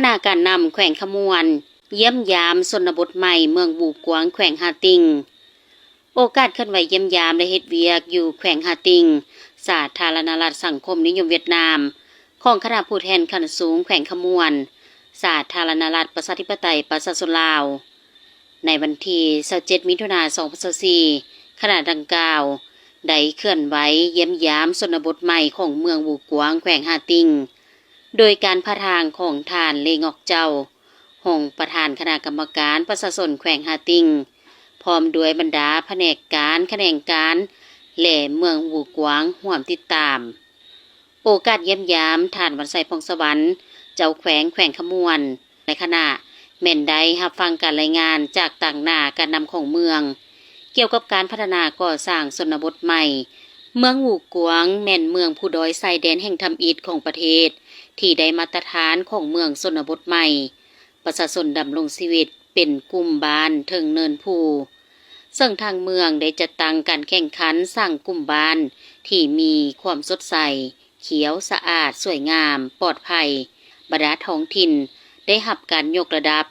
ณะการนำแขวงขมวนเยี่ยมยามชนบทใหม่เมืองบูกวางแขวงหาติงโอกาสเคลื่อนไหวเยี่ยมยามและเฮ็ดเวียกอยู่แขวงหาติงสาธารณรัฐสังคมนิยมเวียดนามของคณะผู้แทนขั้นสูงแขวงขมวนสาธารณรัฐประชาธิปไตยประชาชนลาวในวันที่27มิถุนายน2024ขณะดังกล่าวได้เคลื่อนไหวเยี่ยมยามชนบทใหม่ของเมืองบูกวางแขวงหาติงโดยการพาทางของท่านเลงอกเจ้าห้องประธานคณะกรรมการประชาชนแขวงหาติงพร้อมด้วยบรรดาแผนกการแขนงการและเมืองบูกวางร่วมติดตามโอกาสเยี่ยมยามท่านวันไสพงสวรรค์เจ้าแขวงขมวนในขณะแม่นได้รับฟังการรายงานจากต่างหน้าการนำของเมืองเกี่ยวกับการพัฒนาก่อสร้างชนบทใหม่เมืองบูกวางแม่นเมืองผู้ดอยชายแดนแห่งธรรมอิฐของประเทศที่ได้มาตรฐานของเมืองชนบทใหม่ประชาชนดำรงชีวิตเป็นกลุ่มบ้านเทิงเนินภูซึ่งทางเมืองได้จัดตั้งการแข่งขันสร้างกลุ่มบ้านที่มีความสดใสเขียวสะอาดสวยงามปลอดภัยบรรดาท้องถิ่นได้รับการยกระดับ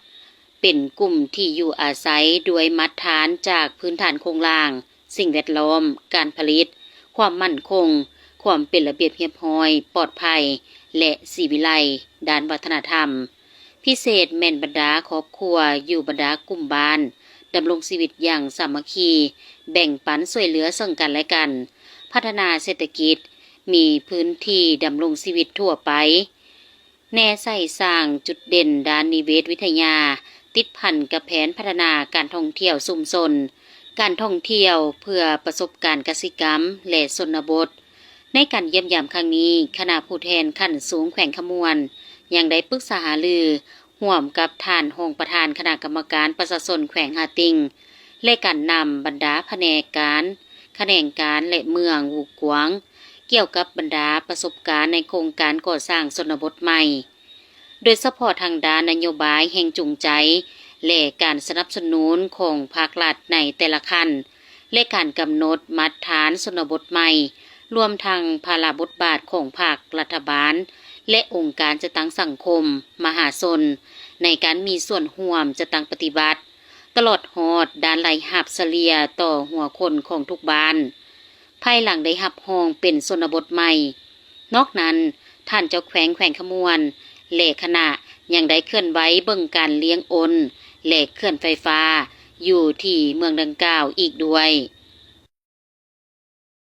เป็นกลุ่มที่อยู่อาศัยด้วยมาตรฐานจากพื้นฐานโครงล่างสิ่งแวดล้อมการผลิตความมั่นคงความเป็นระเบียบเรียบร้อยปลอดภัยและศิวิไลด้านวัฒนธรรมพิเศษแม่นบรรดาครอบครัวอยู่บรรดากลุ่มบ้านดำรงชีวิตอย่างสามัคคีแบ่งปันช่วยเหลือซึ่งกันและกันพัฒนาเศรษฐกิจมีพื้นที่ดำรงชีวิตทั่วไปแน่ใส่สร้างจุดเด่นด้านนิเวศวิทยาติดพันกับแผนพัฒนาการท่องเที่ยวชุมชนการท่องเที่ยวเพื่อประสบการณ์กสิกรรมและชนบทในการเยี่ยมยามครั้งนี้คณะผู้แทนขั้นสูงแขวงขมวนยังได้ปรึกษาหารือร่วมกับท่านรองประธานคณะกรรมการประชาชนแขวงหาติงและการนำบรรดาแผนกการแขนงการและเมืองบูกวางเกี่ยวกับบรรดาประสบการณ์ในโครงการก่อสร้างชนบทใหม่โดยเฉพาะทางด้านนโยบายแห่งจูงใจและการสนับสนุนของภาครัฐในแต่ละขั้นและการกำหนดมาตรฐานชนบทใหม่รวมทั้งภาระบทบาทของภาครัฐบาลและองค์การจัดตั้งสังคมมหาชนในการมีส่วนร่วมจัดตั้งปฏิบัติตลอดฮอดด้านรายรับเฉลี่ยต่อหัวคนของทุกบ้านภายหลังได้รับรองเป็นชนบทใหม่นอกนั้นท่านเจ้าแขวงขมวนและคณะยังได้เคลื่อนไหวเบิ่งการเลี้ยงอนและเคลื่อนไฟฟ้าอยู่ที่เมืองดังกล่าวอีกด้วย